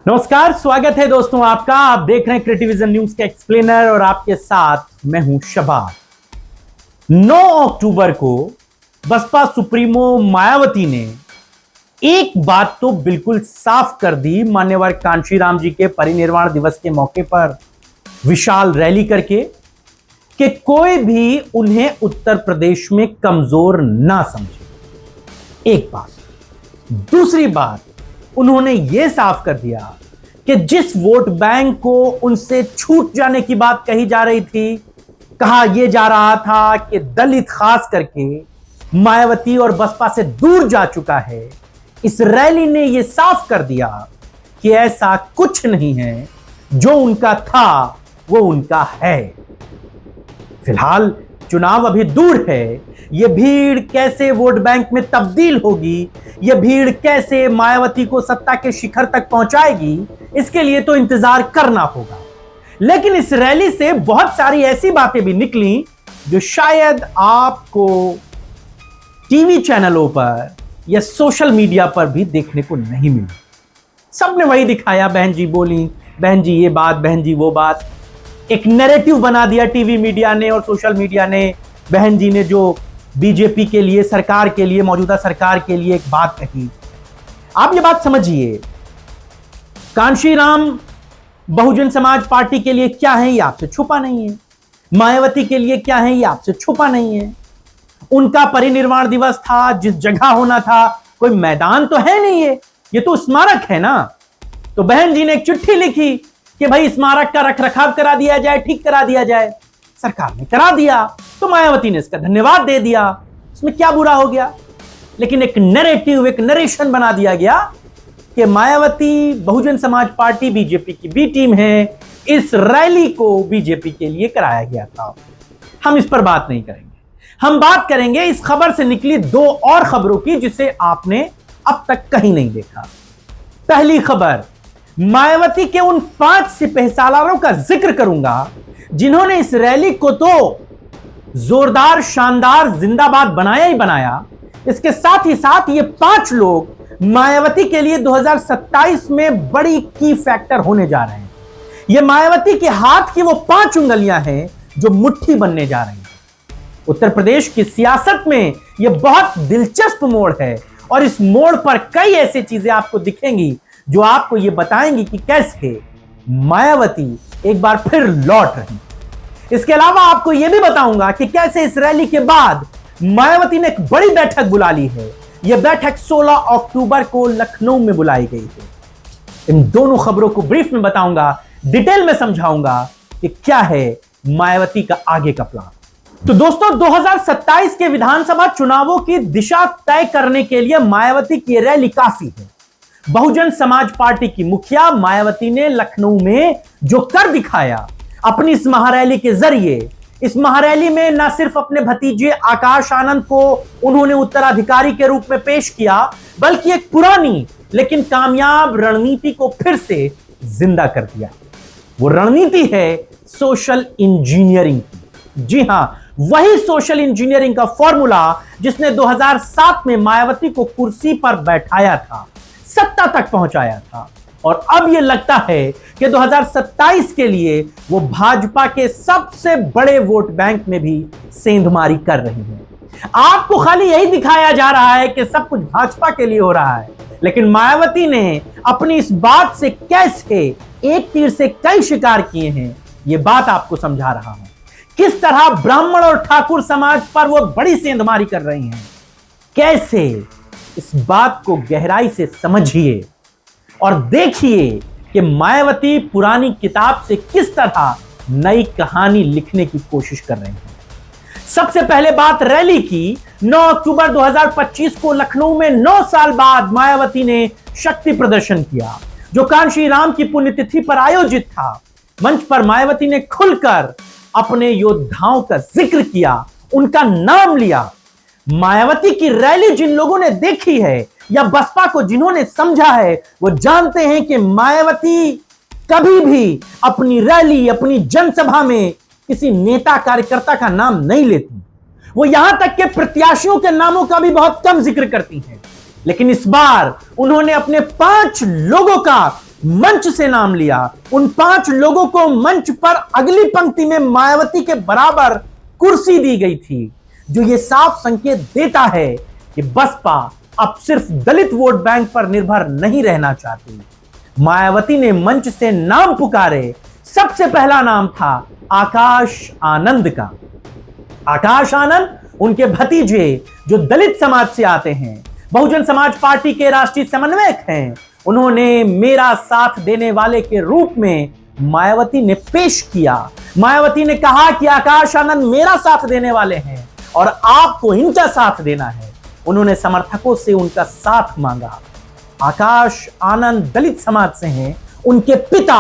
नमस्कार, स्वागत है दोस्तों आपका। आप देख रहे हैं क्रिएटिविजन न्यूज के एक्सप्लेनर और आपके साथ मैं हूं शबाब। 9 अक्टूबर को बसपा सुप्रीमो मायावती ने एक बात तो बिल्कुल साफ कर दी मान्यवर कांशीराम जी के परिनिर्वाण दिवस के मौके पर विशाल रैली करके कि कोई भी उन्हें उत्तर प्रदेश में कमजोर ना समझे। एक बात। दूसरी बात, उन्होंने यह साफ कर दिया कि जिस वोट बैंक को उनसे छूट जाने की बात कही जा रही थी, कहा यह जा रहा था कि दलित खास करके मायावती और बसपा से दूर जा चुका है। इस रैली ने यह साफ कर दिया कि ऐसा कुछ नहीं है, जो उनका था वो उनका है। फिलहाल चुनाव अभी दूर है। यह भीड़ कैसे वोट बैंक में तब्दील होगी, यह भीड़ कैसे मायावती को सत्ता के शिखर तक पहुंचाएगी, इसके लिए तो इंतजार करना होगा। लेकिन इस रैली से बहुत सारी ऐसी बातें भी निकली जो शायद आपको टीवी चैनलों पर या सोशल मीडिया पर भी देखने को नहीं मिली। सबने वही दिखाया, बहन जी बोली, बहन जी ये बात, बहन जी वो बात। एक नैरेटिव बना दिया टीवी मीडिया ने और सोशल मीडिया ने। बहन जी ने जो बीजेपी के लिए, सरकार के लिए, मौजूदा सरकार के लिए एक बात कही। आप ये बात समझिए, कांशीराम बहुजन समाज पार्टी के लिए क्या है ये आपसे छुपा नहीं है। मायावती के लिए क्या है ये आपसे छुपा नहीं है। उनका परिनिर्वाण दिवस था, जिस जगह होना था, कोई मैदान तो है नहीं है, ये तो स्मारक है ना। तो बहन जी ने एक चिट्ठी लिखी कि भाई स्मारक का रखरखाव करा दिया जाए, ठीक करा दिया जाए। सरकार ने करा दिया तो मायावती ने इसका धन्यवाद दे दिया। इसमें क्या बुरा हो गया? लेकिन एक नैरेटिव, एक नरेशन बना दिया गया कि मायावती बहुजन समाज पार्टी बीजेपी की बी टीम है, इस रैली को बीजेपी के लिए कराया गया था। हम इस पर बात नहीं करेंगे। हम बात करेंगे इस खबर से निकली दो और खबरों की जिसे आपने अब तक कहीं नहीं देखा। पहली खबर, मायावती के उन 5 सिपहसालारों का जिक्र करूंगा जिन्होंने इस रैली को तो जोरदार, शानदार, जिंदाबाद बनाया ही बनाया। इसके साथ ही साथ ये 5 लोग मायावती के लिए 2027 में बड़ी की फैक्टर होने जा रहे हैं। ये मायावती के हाथ की वो 5 उंगलियां हैं जो मुट्ठी बनने जा रही हैं। उत्तर प्रदेश की सियासत में यह बहुत दिलचस्प मोड़ है और इस मोड़ पर कई ऐसी चीजें आपको दिखेंगी जो आपको यह बताएंगी कि कैसे मायावती एक बार फिर लौट रही। इसके अलावा आपको यह भी बताऊंगा कि कैसे इस रैली के बाद मायावती ने एक बड़ी बैठक बुला ली है। यह बैठक 16 अक्टूबर को लखनऊ में बुलाई गई है। इन दोनों खबरों को ब्रीफ में बताऊंगा, डिटेल में समझाऊंगा कि क्या है मायावती का आगे का प्लान। तो दोस्तों, 2027 के विधानसभा चुनावों की दिशा तय करने के लिए मायावती की रैली काफी है। बहुजन समाज पार्टी की मुखिया मायावती ने लखनऊ में जो कर दिखाया अपनी इस महारैली के जरिए, इस महारैली में न सिर्फ अपने भतीजे आकाश आनंद को उन्होंने उत्तराधिकारी के रूप में पेश किया, बल्कि एक पुरानी लेकिन कामयाब रणनीति को फिर से जिंदा कर दिया। वो रणनीति है सोशल इंजीनियरिंग की। जी हां, वही सोशल इंजीनियरिंग का फॉर्मूला जिसने 2007 में मायावती को कुर्सी पर बैठाया था, सत्ता तक पहुंचाया था। और अब यह लगता है कि 2027 के लिए वो भाजपा के सबसे बड़े वोट बैंक में भी सेंधमारी कर रही है। आपको खाली यही दिखाया जा रहा है कि सब कुछ भाजपा के लिए हो रहा है, लेकिन मायावती ने अपनी इस बात से कैसे एक तीर से कई शिकार किए हैं, यह बात आपको समझा रहा हूं। किस तरह ब्राह्मण और ठाकुर समाज पर वो बड़ी सेंधमारी कर रही हैं, कैसे, इस बात को गहराई से समझिए और देखिए कि मायावती पुरानी किताब से किस तरह नई कहानी लिखने की कोशिश कर रहे हैं। सबसे पहले बात रैली की। 9 अक्टूबर 2025 को लखनऊ में 9 साल बाद मायावती ने शक्ति प्रदर्शन किया, जो कांशीराम की पुण्यतिथि पर आयोजित था। मंच पर मायावती ने खुलकर अपने योद्धाओं का जिक्र किया, उनका नाम लिया। मायावती की रैली जिन लोगों ने देखी है या बसपा को जिन्होंने समझा है, वो जानते हैं कि मायावती कभी भी अपनी रैली, अपनी जनसभा में किसी नेता कार्यकर्ता का नाम नहीं लेती। वो यहां तक के प्रत्याशियों के नामों का भी बहुत कम जिक्र करती हैं। लेकिन इस बार उन्होंने अपने 5 लोगों का मंच से नाम लिया, उन 5 लोगों को मंच पर अगली पंक्ति में मायावती के बराबर कुर्सी दी गई थी, जो यह साफ संकेत देता है कि बसपा अब सिर्फ दलित वोट बैंक पर निर्भर नहीं रहना चाहती। मायावती ने मंच से नाम पुकारे। सबसे पहला नाम था आकाश आनंद का। आकाश आनंद उनके भतीजे जो दलित समाज से आते हैं, बहुजन समाज पार्टी के राष्ट्रीय समन्वयक हैं। उन्होंने मेरा साथ देने वाले के रूप में मायावती ने पेश किया। मायावती ने कहा कि आकाश आनंद मेरा साथ देने वाले हैं और आपको इनका साथ देना है। उन्होंने समर्थकों से उनका साथ मांगा। आकाश आनंद दलित समाज से हैं। उनके पिता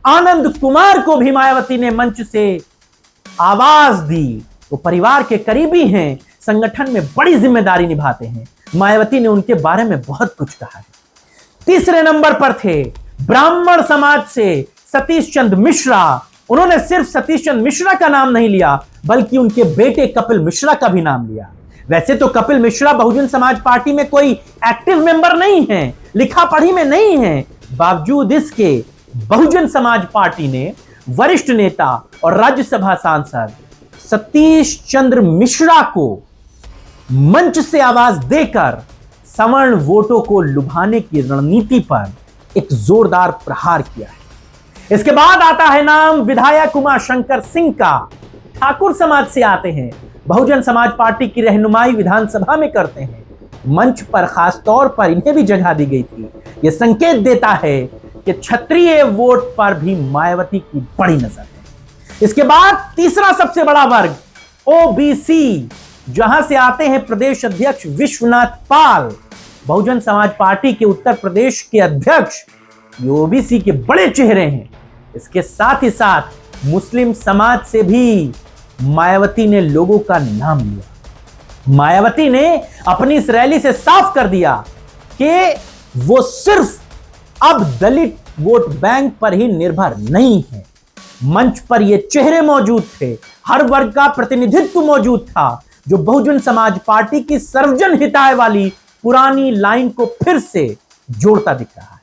आनंद कुमार को भी मायावती ने मंच से आवाज दी। वो परिवार के करीबी हैं, संगठन में बड़ी जिम्मेदारी निभाते हैं। मायावती ने उनके बारे में बहुत कुछ कहा है। तीसरे नंबर पर थे ब्राह्मण समाज से सतीश चंद्र मिश्रा। उन्होंने सिर्फ सतीश चंद्र मिश्रा का नाम नहीं लिया, बल्कि उनके बेटे कपिल मिश्रा का भी नाम लिया। वैसे तो कपिल मिश्रा बहुजन समाज पार्टी में कोई एक्टिव मेंबर नहीं है, लिखा पढ़ी में नहीं है, बावजूद इसके बहुजन समाज पार्टी ने वरिष्ठ नेता और राज्यसभा सांसद सतीश चंद्र मिश्रा को मंच से आवाज देकर सवर्ण वोटों को लुभाने की रणनीति पर एक जोरदार प्रहार किया है। इसके बाद आता है नाम विधायक उमाशंकर सिंह का। ठाकुर समाज से आते हैं, बहुजन समाज पार्टी की रहनुमाई विधानसभा में करते हैं। मंच पर खास तौर पर इन्हें भी जगह दी गई थी। यह संकेत देता है कि क्षत्रिय वोट पर भी मायावती की बड़ी नजर है। इसके बाद तीसरा सबसे बड़ा वर्ग ओबीसी, जहां से आते हैं प्रदेश अध्यक्ष विश्वनाथ पाल। बहुजन समाज पार्टी के उत्तर प्रदेश के अध्यक्ष ओबीसी के बड़े चेहरे हैं। इसके साथ ही साथ मुस्लिम समाज से भी मायावती ने लोगों का नाम लिया। मायावती ने अपनी इस रैली से साफ कर दिया कि वो सिर्फ अब दलित वोट बैंक पर ही निर्भर नहीं है। मंच पर ये चेहरे मौजूद थे, हर वर्ग का प्रतिनिधित्व मौजूद था, जो बहुजन समाज पार्टी की सर्वजन हिताय वाली पुरानी लाइन को फिर से जोड़ता दिख रहा है।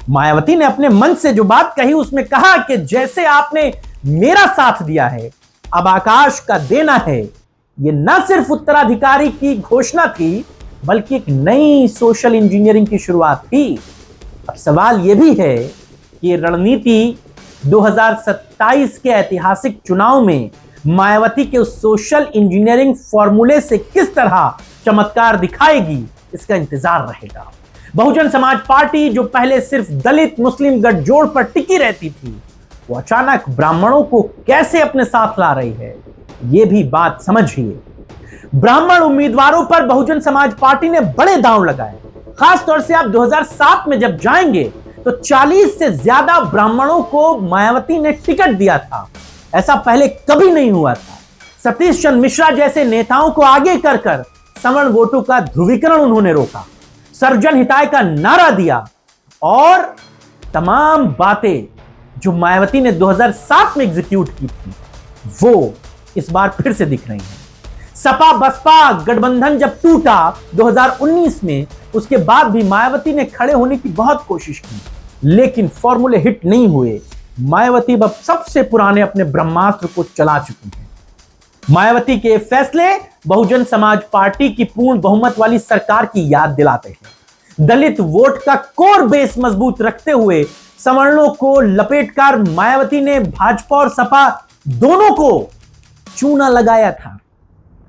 मायावती ने अपने मन से जो बात कही उसमें कहा कि जैसे आपने मेरा साथ दिया है, अब आकाश का देना है। यह न सिर्फ उत्तराधिकारी की घोषणा थी, बल्कि एक नई सोशल इंजीनियरिंग की शुरुआत थी। अब सवाल यह भी है कि रणनीति 2027 के ऐतिहासिक चुनाव में मायावती के उस सोशल इंजीनियरिंग फॉर्मूले से किस तरह चमत्कार दिखाएगी, इसका इंतजार रहेगा। बहुजन समाज पार्टी जो पहले सिर्फ दलित मुस्लिम गठजोड़ पर टिकी रहती थी, वो अचानक ब्राह्मणों को कैसे अपने साथ ला रही है, यह भी बात समझिए। ब्राह्मण उम्मीदवारों पर बहुजन समाज पार्टी ने बड़े दांव लगाए। खास तौर से आप 2007 में जब जाएंगे तो 40 से ज्यादा ब्राह्मणों को मायावती ने टिकट दिया था। ऐसा पहले कभी नहीं हुआ था। सतीश चंद्र मिश्रा जैसे नेताओं को आगे कर कर सवर्ण वोटों का ध्रुवीकरण उन्होंने रोका, सर्वजन हिताय का नारा दिया, और तमाम बातें जो मायावती ने 2007 में एग्जीक्यूट की थी, वो इस बार फिर से दिख रही हैं। सपा बसपा गठबंधन जब टूटा 2019 में, उसके बाद भी मायावती ने खड़े होने की बहुत कोशिश की, लेकिन फॉर्मूले हिट नहीं हुए। मायावती अब सबसे पुराने अपने ब्रह्मास्त्र को चला चुकी हैं। मायावती के फैसले बहुजन समाज पार्टी की पूर्ण बहुमत वाली सरकार की याद दिलाते हैं। दलित वोट का कोर बेस मजबूत रखते हुए सवर्णों को लपेटकर मायावती ने भाजपा और सपा दोनों को चूना लगाया था।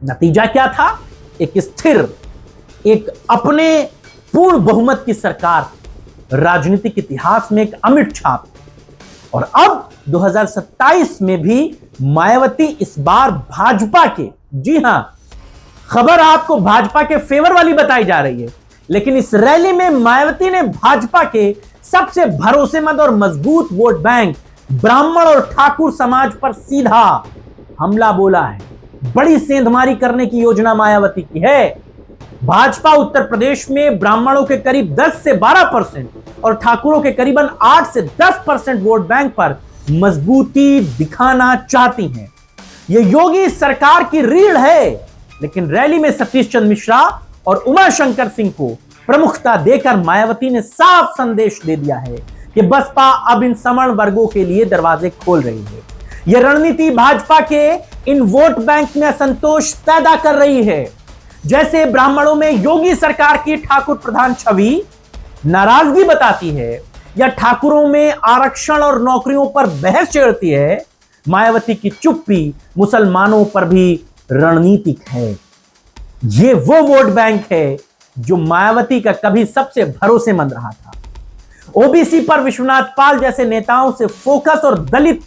नतीजा क्या था? एक स्थिर, एक अपने पूर्ण बहुमत की सरकार, राजनीतिक इतिहास में एक अमिट छाप। और अब 2027 में भी मायावती इस बार भाजपा के, जी हां, खबर आपको भाजपा के फेवर वाली बताई जा रही है, लेकिन इस रैली में मायावती ने भाजपा के सबसे भरोसेमंद और मजबूत वोट बैंक ब्राह्मण और ठाकुर समाज पर सीधा हमला बोला है। बड़ी सेंधमारी करने की योजना मायावती की है। भाजपा उत्तर प्रदेश में ब्राह्मणों के करीब 10 से 12% और ठाकुरों के करीबन 8 से 10% वोट बैंक पर मजबूती दिखाना चाहती हैं। यह योगी सरकार की रीढ़ है, लेकिन रैली में सतीश चंद्र मिश्रा और उमाशंकर सिंह को प्रमुखता देकर मायावती ने साफ संदेश दे दिया है कि बसपा अब इन सवर्ण वर्गों के लिए दरवाजे खोल रही है। यह रणनीति भाजपा के इन वोट बैंक में असंतोष पैदा कर रही है। जैसे ब्राह्मणों में योगी सरकार की ठाकुर प्रधान छवि नाराजगी बताती है, या ठाकुरों में आरक्षण और नौकरियों पर बहस छेड़ती है, मायावती की चुप्पी मुसलमानों पर भी रणनीतिक है। यह वो वोट बैंक है जो मायावती का कभी सबसे भरोसेमंद रहा था। ओबीसी पर विश्वनाथ पाल जैसे नेताओं से फोकस और दलित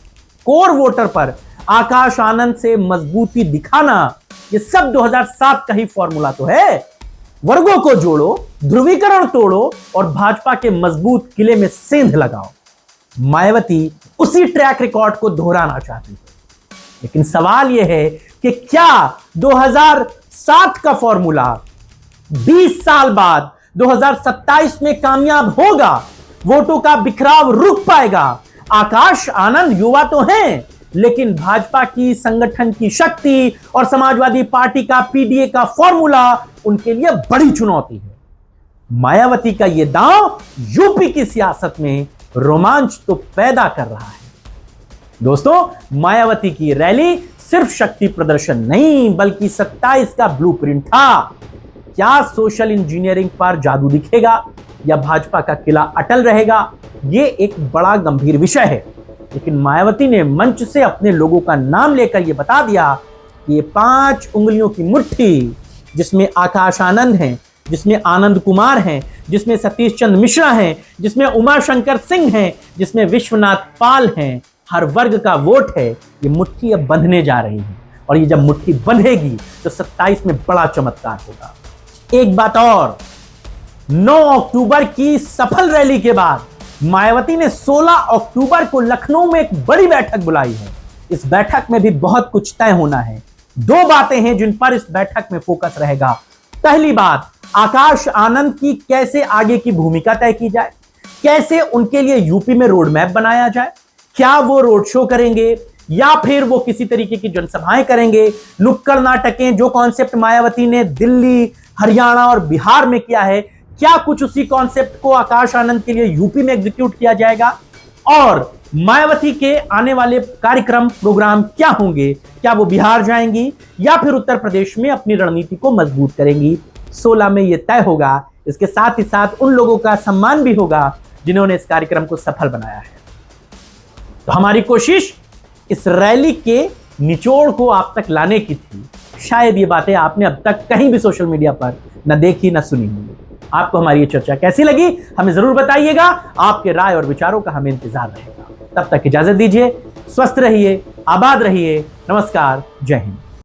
कोर वोटर पर आकाश आनंद से मजबूती दिखाना, यह सब 2007 का ही फॉर्मूला तो है। वर्गों को जोड़ो, ध्रुवीकरण तोड़ो और भाजपा के मजबूत किले में सेंध लगाओ। मायावती उसी ट्रैक रिकॉर्ड को दोहराना चाहती है, लेकिन सवाल यह है कि क्या 2007 का फॉर्मूला 20 साल बाद 2027 में कामयाब होगा? वोटों का बिखराव रुक पाएगा? आकाश आनंद युवा तो हैं, लेकिन भाजपा की संगठन की शक्ति और समाजवादी पार्टी का पीडीए का फॉर्मूला उनके लिए बड़ी चुनौती है। मायावती का यह दांव यूपी की सियासत में रोमांच तो पैदा कर रहा है। दोस्तों, मायावती की रैली सिर्फ शक्ति प्रदर्शन नहीं, बल्कि 27 का ब्लूप्रिंट था। क्या सोशल इंजीनियरिंग पर जादू दिखेगा या भाजपा का किला अटल रहेगा? यह एक बड़ा गंभीर विषय है, लेकिन मायावती ने मंच से अपने लोगों का नाम लेकर यह बता दिया कि ये 5 उंगलियों की मुट्ठी, जिसमें आकाश आनंद हैं, जिसमें आनंद कुमार हैं, जिसमें सतीश चंद्र मिश्रा हैं, जिसमें उमाशंकर सिंह हैं, जिसमें विश्वनाथ पाल हैं, हर वर्ग का वोट है। ये मुट्ठी अब बंधने जा रही है, और ये जब मुट्ठी बंधेगी तो 27 में बड़ा चमत्कार होगा। एक बात और, 9 अक्टूबर की सफल रैली के बाद मायावती ने 16 अक्टूबर को लखनऊ में एक बड़ी बैठक बुलाई है। इस बैठक में भी बहुत कुछ तय होना है। 2 बातें हैं जिन पर इस बैठक में फोकस रहेगा। पहली बात, आकाश आनंद की कैसे आगे की भूमिका तय की जाए, कैसे उनके लिए यूपी में रोड मैप बनाया जाए। क्या वो रोड शो करेंगे या फिर वो किसी तरीके की जनसभाएं करेंगे, नुक्कड़ नाटकें, जो कॉन्सेप्ट मायावती ने दिल्ली, हरियाणा और बिहार में किया है, क्या कुछ उसी कॉन्सेप्ट को आकाश आनंद के लिए यूपी में एग्जीक्यूट किया जाएगा? और मायावती के आने वाले कार्यक्रम प्रोग्राम क्या होंगे? क्या वो बिहार जाएंगी या फिर उत्तर प्रदेश में अपनी रणनीति को मजबूत करेंगी? 16 में यह तय होगा। इसके साथ ही साथ उन लोगों का सम्मान भी होगा जिन्होंने इस कार्यक्रम को सफल बनाया है। तो हमारी कोशिश इस रैली के निचोड़ को आप तक लाने की थी। शायद ये बातें आपने अब तक कहीं भी सोशल मीडिया पर न देखी न सुनी होंगी। आपको हमारी ये चर्चा कैसी लगी हमें जरूर बताइएगा। आपके राय और विचारों का हमें इंतजार रहेगा। तब तक इजाजत दीजिए, स्वस्थ रहिए, आबाद रहिए। नमस्कार, जय हिंद।